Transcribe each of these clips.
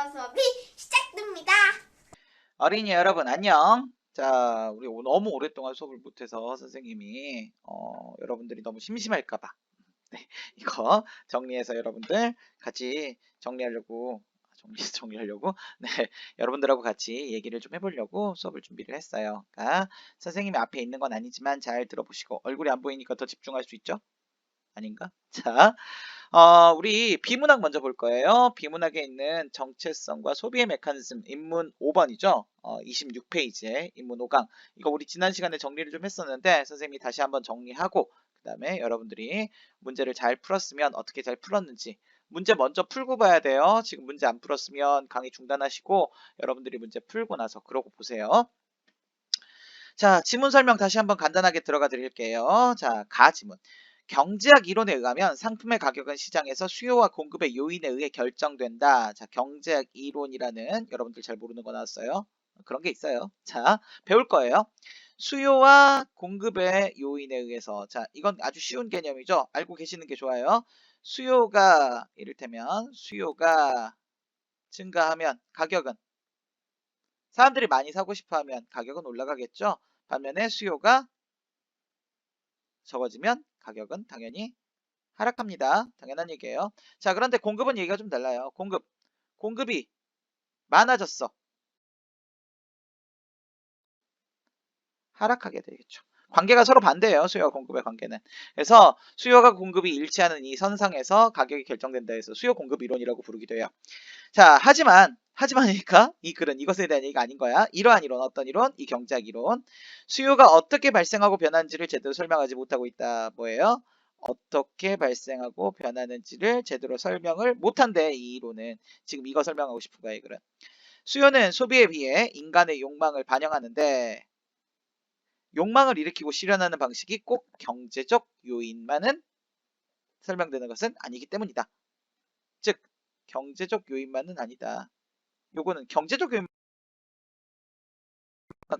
한국어 수업이 시작됩니다. 어린이 여러분 안녕. 자, 우리 너무 오랫동안 수업을 못해서 선생님이 여러분들이 너무 심심할까봐 네, 이거 정리해서 여러분들 같이 정리하려고 정리하려고 네, 여러분들하고 같이 얘기를 좀 해보려고 수업을 준비를 했어요. 그러니까 선생님이 앞에 있는 건 아니지만 잘 들어보시고 얼굴이 안 보이니까 더 집중할 수 있죠? 아닌가? 자, 우리 비문학 먼저 볼 거예요. 비문학에 있는 정체성과 소비의 메커니즘 인문 5번이죠. 26페이지에 인문 5강. 이거 우리 지난 시간에 정리를 좀 했었는데 선생님이 다시 한번 정리하고 그 다음에 여러분들이 문제를 잘 풀었으면 어떻게 잘 풀었는지 문제 먼저 풀고 봐야 돼요. 지금 문제 안 풀었으면 강의 중단하시고 여러분들이 문제 풀고 나서 그러고 보세요. 자, 지문 설명 다시 한번 간단하게 들어가 드릴게요. 자, 가지문. 경제학 이론에 의하면 상품의 가격은 시장에서 수요와 공급의 요인에 의해 결정된다. 자, 경제학 이론이라는 여러분들 잘 모르는 거 나왔어요. 그런 게 있어요. 자, 배울 거예요. 수요와 공급의 요인에 의해서. 자, 이건 아주 쉬운 개념이죠. 알고 계시는 게 좋아요. 수요가 이를테면 수요가 증가하면 가격은 사람들이 많이 사고 싶어 하면 가격은 올라가겠죠. 반면에 수요가 적어지면 가격은 당연히 하락합니다. 당연한 얘기예요. 자, 그런데 공급은 얘기가 좀 달라요. 공급이 많아졌어. 하락하게 되겠죠. 관계가 서로 반대예요. 수요와 공급의 관계는. 그래서 수요가 공급이 일치하는 이 선상에서 가격이 결정된다 해서 수요 공급 이론이라고 부르기도 해요. 자, 하지만이니까 이 글은 이것에 대한 얘기가 아닌 거야. 이러한 이론, 어떤 이론? 이 경제학 이론. 수요가 어떻게 발생하고 변하는지를 제대로 설명하지 못하고 있다. 뭐예요? 어떻게 발생하고 변하는지를 제대로 설명을 못한대, 이 이론은. 지금 이거 설명하고 싶은 거야, 이 글은. 수요는 소비에 비해 인간의 욕망을 반영하는데 욕망을 일으키고 실현하는 방식이 꼭 경제적 요인만은 설명되는 것은 아니기 때문이다. 즉, 경제적 요인만은 아니다. 요거는 경제적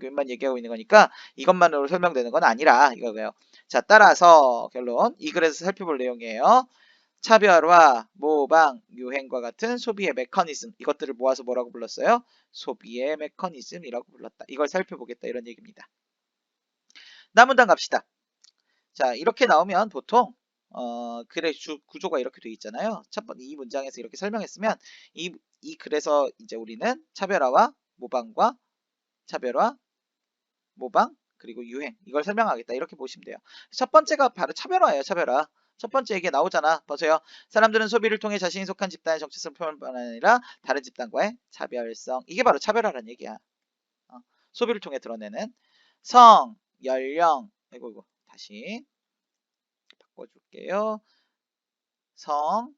요인만 얘기하고 있는 거니까 이것만으로 설명되는 건 아니라 이거고요. 자, 따라서 결론 이 글에서 살펴볼 내용이에요. 차별화, 모방, 유행과 같은 소비의 메커니즘 이것들을 모아서 뭐라고 불렀어요? 소비의 메커니즘이라고 불렀다. 이걸 살펴보겠다 이런 얘기입니다. 다음 문단 갑시다. 자, 이렇게 나오면 보통 글의 구조가 이렇게 돼 있잖아요. 첫 번째 이 문장에서 이렇게 설명했으면 이 글에서 이제 우리는 차별화, 모방, 그리고 유행 이걸 설명하겠다 이렇게 보시면 돼요. 첫 번째가 바로 차별화예요. 차별화. 첫 번째 얘기 나오잖아. 보세요. 사람들은 소비를 통해 자신이 속한 집단의 정체성을 표현할 뿐 아니라 다른 집단과의 차별성. 이게 바로 차별화라는 얘기야. 소비를 통해 드러내는 성, 연령, 이거 다시 바꿔줄게요. 성,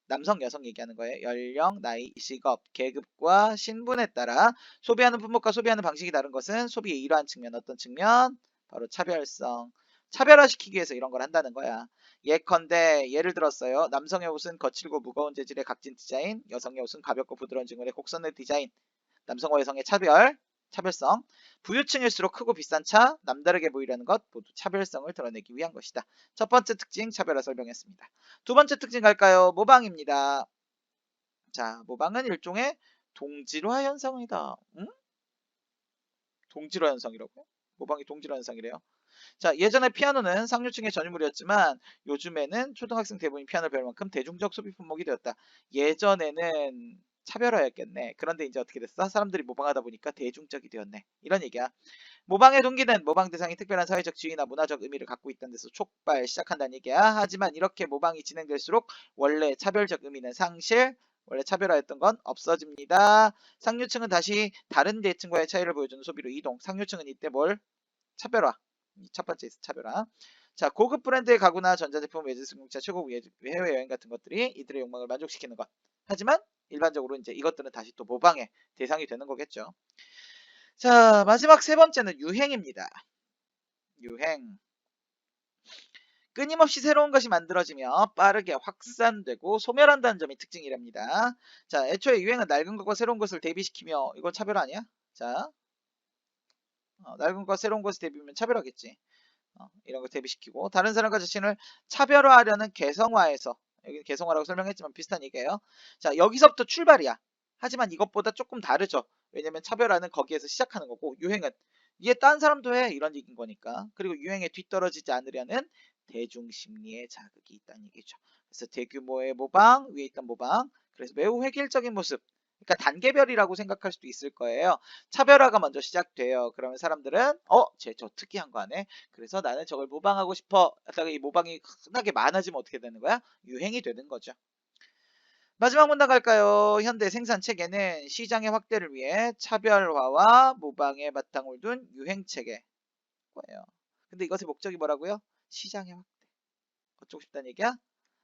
남성, 여성 얘기하는 거예요. 연령, 나이, 직업, 계급과 신분에 따라 소비하는 품목과 소비하는 방식이 다른 것은 소비의 이러한 측면, 어떤 측면? 바로 차별성. 차별화시키기 위해서 이런 걸 한다는 거야. 예컨대 예를 들었어요. 남성의 옷은 거칠고 무거운 재질의 각진 디자인, 여성의 옷은 가볍고 부드러운 질감의 곡선의 디자인. 남성과 여성의 차별성. 부유층일수록 크고 비싼 차, 남다르게 보이려는 것 모두 차별성을 드러내기 위한 것이다. 첫 번째 특징 차별화 설명했습니다. 두 번째 특징 갈까요? 모방입니다. 자, 모방은 일종의 동질화 현상이다. 응? 동질화 현상이라고? 모방이 동질화 현상이래요. 자, 예전에 피아노는 상류층의 전유물이었지만 요즘에는 초등학생 대부분이 피아노를 배울 만큼 대중적 소비 품목이 되었다. 예전에는 차별화였겠네. 그런데 이제 어떻게 됐어? 사람들이 모방하다 보니까 대중적이 되었네. 이런 얘기야. 모방의 동기는 모방 대상이 특별한 사회적 지위나 문화적 의미를 갖고 있다는 데서 촉발 시작한다는 얘기야. 하지만 이렇게 모방이 진행될수록 원래 차별적 의미는 원래 차별화였던 건 없어집니다. 상류층은 다시 다른 계층과의 차이를 보여주는 소비로 이동. 상류층은 이때 뭘? 차별화. 첫 번째 차별화. 자, 고급 브랜드의 가구나 전자제품, 외제승용차, 최고 해외여행 같은 것들이 이들의 욕망을 만족시키는 것. 하지만 일반적으로 이제 이것들은 다시 또 모방의 대상이 되는 거겠죠. 자, 마지막 세 번째는 유행입니다. 유행. 끊임없이 새로운 것이 만들어지며 빠르게 확산되고 소멸한다는 점이 특징이랍니다. 자, 애초에 유행은 낡은 것과 새로운 것을 대비시키며 이건 차별 아니야? 자, 낡은 것과 새로운 것을 대비하면 차별하겠지. 이런 거 대비시키고 다른 사람과 자신을 차별화하려는 개성화에서 여기 개성화라고 설명했지만 비슷한 얘기예요. 자, 여기서부터 출발이야. 하지만 이것보다 조금 다르죠. 왜냐면 차별화는 거기에서 시작하는 거고 유행은 이게 딴 사람도 해 이런 얘기인 거니까. 그리고 유행에 뒤떨어지지 않으려는 대중심리의 자극이 있다는 얘기죠. 그래서 대규모의 모방, 위에 있던 모방. 그래서 매우 획일적인 모습. 그러니까 단계별이라고 생각할 수도 있을 거예요. 차별화가 먼저 시작돼요. 그러면 사람들은 쟤 저 특이한 거 하네. 그래서 나는 저걸 모방하고 싶어. 하다가 이 모방이 흔하게 많아지면 어떻게 되는 거야? 유행이 되는 거죠. 마지막 문단 갈까요? 현대 생산 체계는 시장의 확대를 위해 차별화와 모방에 바탕을 둔 유행 체계예요. 근데 이것의 목적이 뭐라고요? 시장의 확대. 어쩌고 싶다는 얘기야?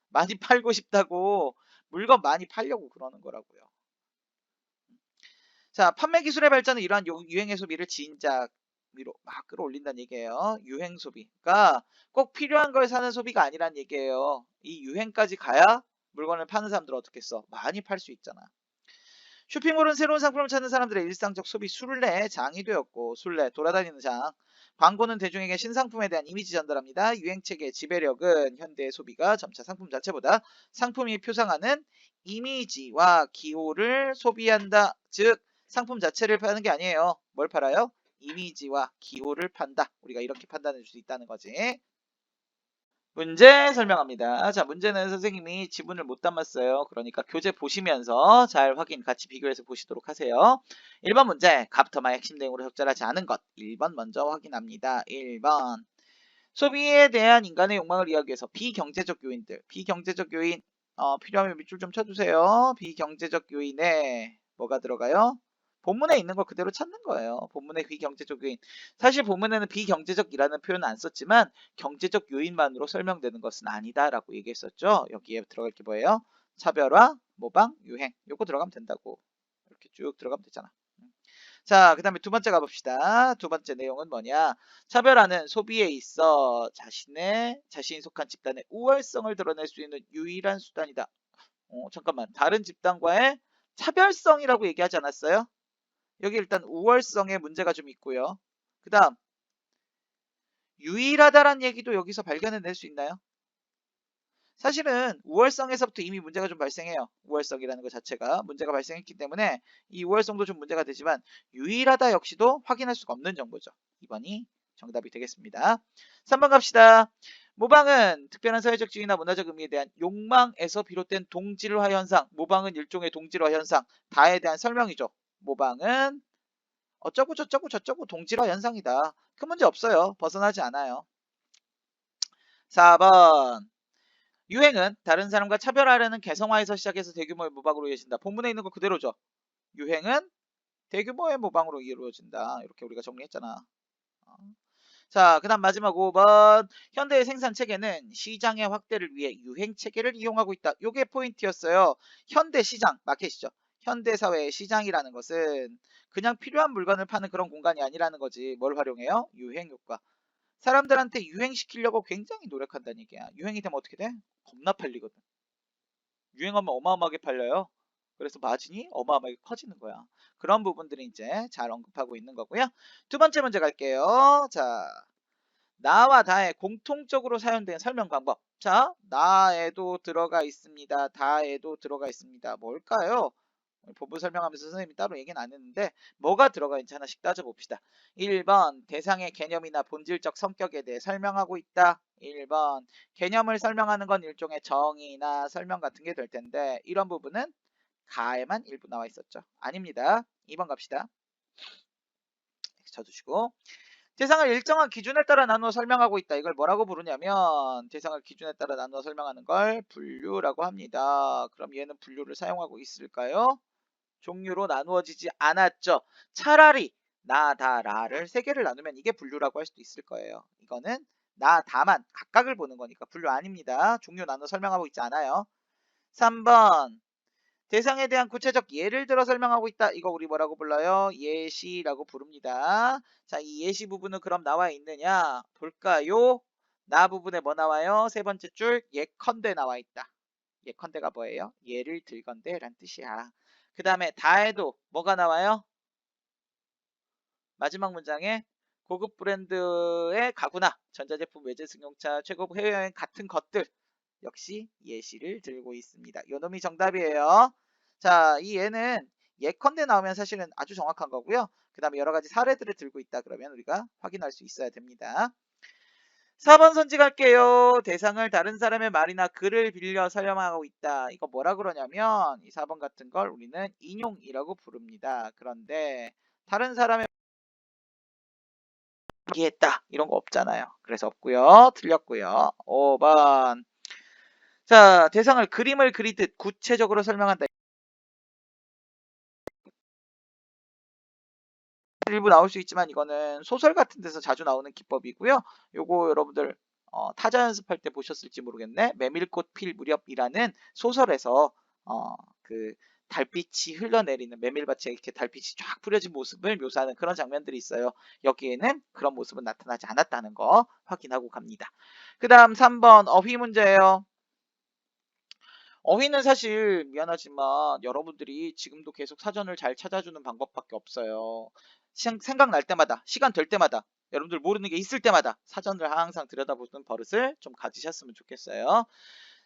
많이 팔고 싶다고 물건 많이 팔려고 그러는 거라고요. 자, 판매 기술의 발전은 이러한 유행의 소비를 진작 위로 막 끌어올린다는 얘기예요. 유행 소비. 그러니까 꼭 필요한 걸 사는 소비가 아니란 얘기예요. 이 유행까지 가야 물건을 파는 사람들은 어떻겠어? 많이 팔 수 있잖아. 쇼핑몰은 새로운 상품을 찾는 사람들의 일상적 소비 순례의 장이 되었고 순례 돌아다니는 장. 광고는 대중에게 신상품에 대한 이미지 전달합니다. 유행체계의 지배력은 현대의 소비가 점차 상품 자체보다 상품이 표상하는 이미지와 기호를 소비한다. 즉 상품 자체를 파는 게 아니에요. 뭘 팔아요? 이미지와 기호를 판다. 우리가 이렇게 판단해 줄 수 있다는 거지. 문제 설명합니다. 자, 문제는 선생님이 지문을 못 담았어요. 그러니까 교재 보시면서 잘 확인, 같이 비교해서 보시도록 하세요. 1번 문제, 갑터마의 핵심 내용으로 적절하지 않은 것. 1번 먼저 확인합니다. 1번. 소비에 대한 인간의 욕망을 이야기해서 비경제적 요인들, 비경제적 요인, 필요하면 밑줄 좀 쳐주세요. 비경제적 요인에 뭐가 들어가요? 본문에 있는 걸 그대로 찾는 거예요. 본문의 비경제적 요인. 사실 본문에는 비경제적이라는 표현은 안 썼지만 경제적 요인만으로 설명되는 것은 아니다라고 얘기했었죠. 여기에 들어갈 게 뭐예요? 차별화, 모방, 유행. 요거 들어가면 된다고. 이렇게 쭉 들어가면 되잖아. 자, 그 다음에 두 번째 가봅시다. 두 번째 내용은 뭐냐? 차별화는 소비에 있어 자신이 속한 집단의 우월성을 드러낼 수 있는 유일한 수단이다. 잠깐만. 다른 집단과의 차별성이라고 얘기하지 않았어요? 여기 일단 우월성에 문제가 좀 있고요. 그 다음 유일하다란 얘기도 여기서 발견해낼 수 있나요? 사실은 우월성에서부터 이미 문제가 좀 발생해요. 우월성이라는 것 자체가 문제가 발생했기 때문에 이 우월성도 좀 문제가 되지만 유일하다 역시도 확인할 수가 없는 정보죠. 2번이 정답이 되겠습니다. 3번 갑시다. 모방은 특별한 사회적 지위나 문화적 의미에 대한 욕망에서 비롯된 동질화 현상. 모방은 일종의 동질화 현상. 다에 대한 설명이죠. 모방은 어쩌고 저쩌고 저쩌고 동질화 현상이다. 큰 문제 없어요. 벗어나지 않아요. 4번. 유행은 다른 사람과 차별화하려는 개성화에서 시작해서 대규모의 모방으로 이어진다. 본문에 있는 거 그대로죠. 유행은 대규모의 모방으로 이루어진다. 이렇게 우리가 정리했잖아. 자, 그 다음 마지막 5번. 현대의 생산 체계는 시장의 확대를 위해 유행 체계를 이용하고 있다. 요게 포인트였어요. 현대 시장, 마켓이죠. 현대 사회의 시장이라는 것은 그냥 필요한 물건을 파는 그런 공간이 아니라는 거지. 뭘 활용해요? 유행 효과. 사람들한테 유행시키려고 굉장히 노력한다는 얘기야. 유행이 되면 어떻게 돼? 겁나 팔리거든. 유행하면 어마어마하게 팔려요. 그래서 마진이 어마어마하게 커지는 거야. 그런 부분들이 이제 잘 언급하고 있는 거고요. 두 번째 문제 갈게요. 자, 나와 다에 공통적으로 사용된 설명 방법. 자, 나에도 들어가 있습니다. 다에도 들어가 있습니다. 뭘까요? 본부 설명하면서 선생님이 따로 얘기는 안 했는데 뭐가 들어가 있는지 하나씩 따져봅시다. 1번 대상의 개념이나 본질적 성격에 대해 설명하고 있다. 1번 개념을 설명하는 건 일종의 정의나 설명 같은 게 될 텐데 이런 부분은 가에만 일부 나와 있었죠. 아닙니다. 2번 갑시다. 쳐주시고 대상을 일정한 기준에 따라 나누어 설명하고 있다. 이걸 뭐라고 부르냐면 대상을 기준에 따라 나누어 설명하는 걸 분류라고 합니다. 그럼 얘는 분류를 사용하고 있을까요? 종류로 나누어지지 않았죠. 차라리 나, 다, 라를 세 개를 나누면 이게 분류라고 할 수도 있을 거예요. 이거는 나, 다만 각각을 보는 거니까 분류 아닙니다. 종류 나눠 설명하고 있지 않아요. 3번 대상에 대한 구체적 예를 들어 설명하고 있다. 이거 우리 뭐라고 불러요? 예시라고 부릅니다. 자, 이 예시 부분은 그럼 나와 있느냐? 볼까요? 나 부분에 뭐 나와요? 세 번째 줄 예컨대 나와 있다. 예컨대가 뭐예요? 예를 들건대 란 뜻이야. 그 다음에 다에도 뭐가 나와요? 마지막 문장에 고급 브랜드의 가구나 전자제품 외제 승용차 최고 해외여행 같은 것들 역시 예시를 들고 있습니다. 요놈이 정답이에요. 자, 이 예는 예컨대 나오면 사실은 아주 정확한 거고요. 그 다음에 여러 가지 사례들을 들고 있다 그러면 우리가 확인할 수 있어야 됩니다. 4번 선지 갈게요. 대상을 다른 사람의 말이나 글을 빌려 설명하고 있다. 이거 뭐라 그러냐면 이 4번 같은 걸 우리는 인용이라고 부릅니다. 그런데 다른 사람의 얘기했다 이런 거 없잖아요. 그래서 없고요. 틀렸고요. 5번. 자, 대상을 그림을 그리듯 구체적으로 설명한다. 일부 나올 수 있지만 이거는 소설 같은 데서 자주 나오는 기법이고요. 요거 여러분들 타자 연습할 때 보셨을지 모르겠네. 메밀꽃 필 무렵이라는 소설에서 그 달빛이 흘러내리는 메밀밭에 이렇게 달빛이 쫙 뿌려진 모습을 묘사하는 그런 장면들이 있어요. 여기에는 그런 모습은 나타나지 않았다는 거 확인하고 갑니다. 그 다음 3번 어휘 문제예요. 어휘는 사실 미안하지만 여러분들이 지금도 계속 사전을 잘 찾아주는 방법밖에 없어요. 생각날 때마다, 시간 될 때마다, 여러분들 모르는 게 있을 때마다 사전을 항상 들여다보는 버릇을 좀 가지셨으면 좋겠어요.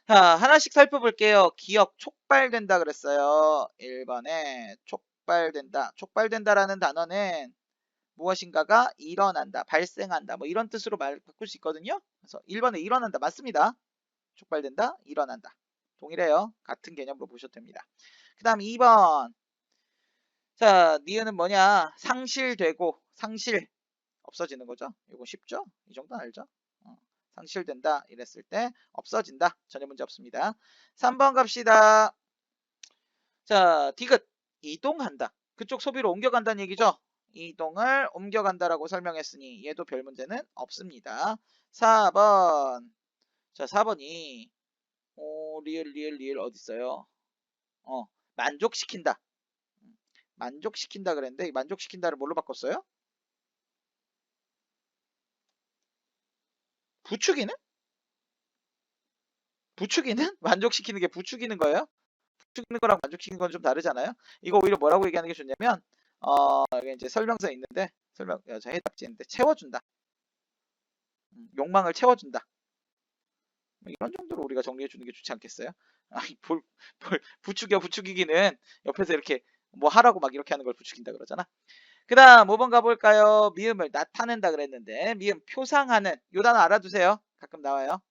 자, 하나씩 살펴볼게요. 기억, 촉발된다 그랬어요. 1번에 촉발된다. 촉발된다라는 단어는 무엇인가가 일어난다, 발생한다, 뭐 이런 뜻으로 바꿀 수 있거든요. 그래서 1번에 일어난다. 맞습니다. 촉발된다, 일어난다. 동일해요. 같은 개념으로 보셔도 됩니다. 그 다음 2번. 자, 니은은 뭐냐? 상실되고, 상실. 없어지는 거죠. 이거 쉽죠? 이 정도는 알죠? 상실된다. 이랬을 때 없어진다. 전혀 문제 없습니다. 3번 갑시다. 자, 디귿. 이동한다. 그쪽 소비로 옮겨간다는 얘기죠? 이동을 옮겨간다라고 설명했으니 얘도 별 문제는 없습니다. 4번. 자, 4번이 리을 어디 있어요? 만족시킨다. 만족시킨다 그랬는데 이 만족시킨다를 뭘로 바꿨어요? 부추기는? 부추기는? 만족시키는 게 부추기는 거예요? 부추기는 거랑 만족시키는 건 좀 다르잖아요. 이거 오히려 뭐라고 얘기하는 게 좋냐면 여기 이제 설명서에 있는데 저 해답지인데 채워준다. 욕망을 채워준다. 이런 정도로 우리가 정리해 주는 게 좋지 않겠어요? 부추기기는 옆에서 이렇게 뭐 하라고 막 이렇게 하는 걸 부추긴다 그러잖아. 그 다음 5번 가볼까요? 미음을 나타낸다 그랬는데 미음 표상하는 요 단어 알아두세요. 가끔 나와요.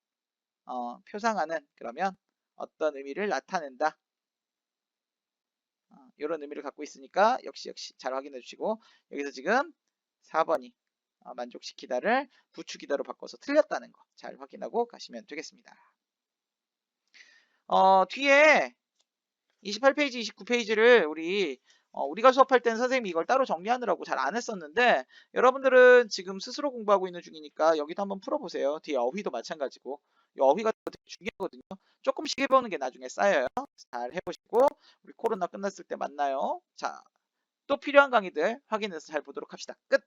표상하는 그러면 어떤 의미를 나타낸다. 이런 의미를 갖고 있으니까 역시 잘 확인해 주시고 여기서 지금 4번이 만족시키다를 부추기다로 바꿔서 틀렸다는 거 잘 확인하고 가시면 되겠습니다. 뒤에 28페이지, 29페이지를 우리가 수업할 때는 선생님이 이걸 따로 정리하느라고 잘 안 했었는데 여러분들은 지금 스스로 공부하고 있는 중이니까 여기도 한번 풀어보세요. 뒤에 어휘도 마찬가지고 이 어휘가 되게 중요하거든요. 조금씩 해보는 게 나중에 쌓여요. 잘 해보시고 우리 코로나 끝났을 때 만나요. 자, 또 필요한 강의들 확인해서 잘 보도록 합시다. 끝!